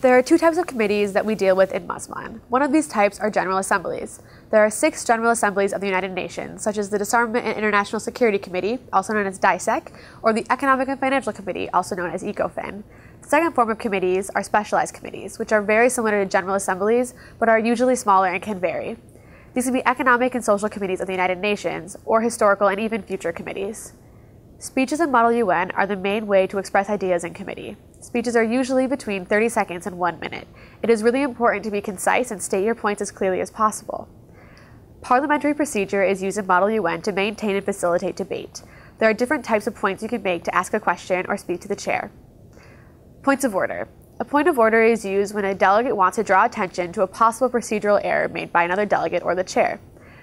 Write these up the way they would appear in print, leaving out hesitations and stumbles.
There are two types of committees that we deal with in Musman. One of these types are General Assemblies. There are 6 General Assemblies of the United Nations, such as the Disarmament and International Security Committee, also known as DISEC, or the Economic and Financial Committee, also known as ECOFIN. The second form of committees are specialized committees, which are very similar to General Assemblies, but are usually smaller and can vary. These can be Economic and Social Committees of the United Nations, or Historical and even Future Committees. Speeches in Model UN are the main way to express ideas in committee. Speeches are usually between 30 seconds and 1 minute. It is really important to be concise and state your points as clearly as possible. Parliamentary procedure is used in Model UN to maintain and facilitate debate. There are different types of points you can make to ask a question or speak to the chair. Points of order. A point of order is used when a delegate wants to draw attention to a possible procedural error made by another delegate or the chair.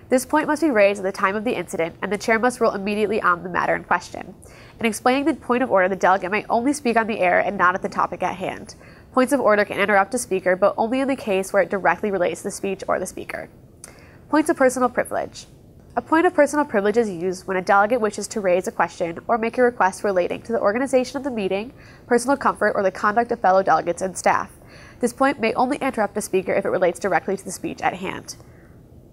This point must be raised at the time of the incident, and the chair must rule immediately on the matter in question. In explaining the point of order, the delegate may only speak on the error and not at the topic at hand. Points of order can interrupt a speaker, but only in the case where it directly relates to the speech or the speaker. Points of personal privilege. A point of personal privilege is used when a delegate wishes to raise a question or make a request relating to the organization of the meeting, personal comfort, or the conduct of fellow delegates and staff. This point may only interrupt a speaker if it relates directly to the speech at hand.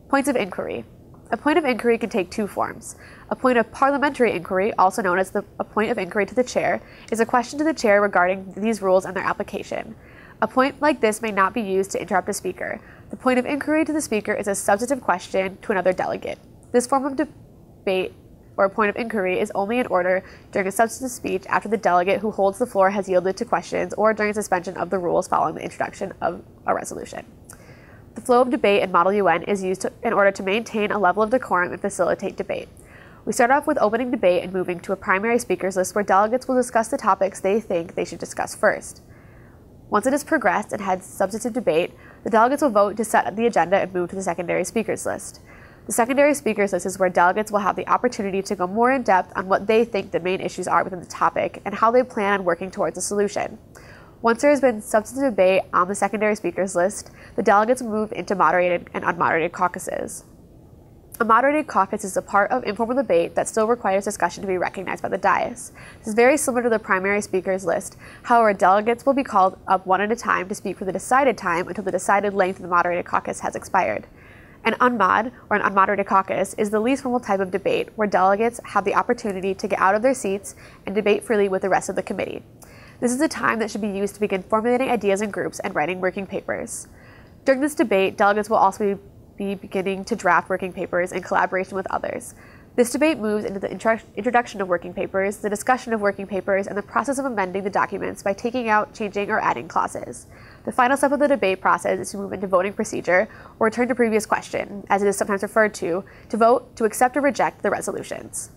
Points of inquiry. A point of inquiry can take 2 forms. A point of parliamentary inquiry, also known as a point of inquiry to the chair, is a question to the chair regarding these rules and their application. A point like this may not be used to interrupt a speaker. The point of inquiry to the speaker is a substantive question to another delegate. This form of debate or point of inquiry is only in order during a substantive speech after the delegate who holds the floor has yielded to questions or during suspension of the rules following the introduction of a resolution. The flow of debate in Model UN is used in order to maintain a level of decorum and facilitate debate. We start off with opening debate and moving to a primary speakers list where delegates will discuss the topics they think they should discuss first. Once it has progressed and had substantive debate, the delegates will vote to set the agenda and move to the secondary speakers list. The secondary speakers list is where delegates will have the opportunity to go more in depth on what they think the main issues are within the topic and how they plan on working towards a solution. Once there has been substantive debate on the secondary speakers list, the delegates move into moderated and unmoderated caucuses. A moderated caucus is a part of informal debate that still requires discussion to be recognized by the dais. This is very similar to the primary speakers list. However, delegates will be called up one at a time to speak for the decided time until the decided length of the moderated caucus has expired. An unmod, or an unmoderated caucus, is the least formal type of debate where delegates have the opportunity to get out of their seats and debate freely with the rest of the committee. This is a time that should be used to begin formulating ideas in groups and writing working papers. During this debate, delegates will also be beginning to draft working papers in collaboration with others. This debate moves into the introduction of working papers, the discussion of working papers, and the process of amending the documents by taking out, changing, or adding clauses. The final step of the debate process is to move into voting procedure, or return to previous question, as it is sometimes referred to vote to accept or reject the resolutions.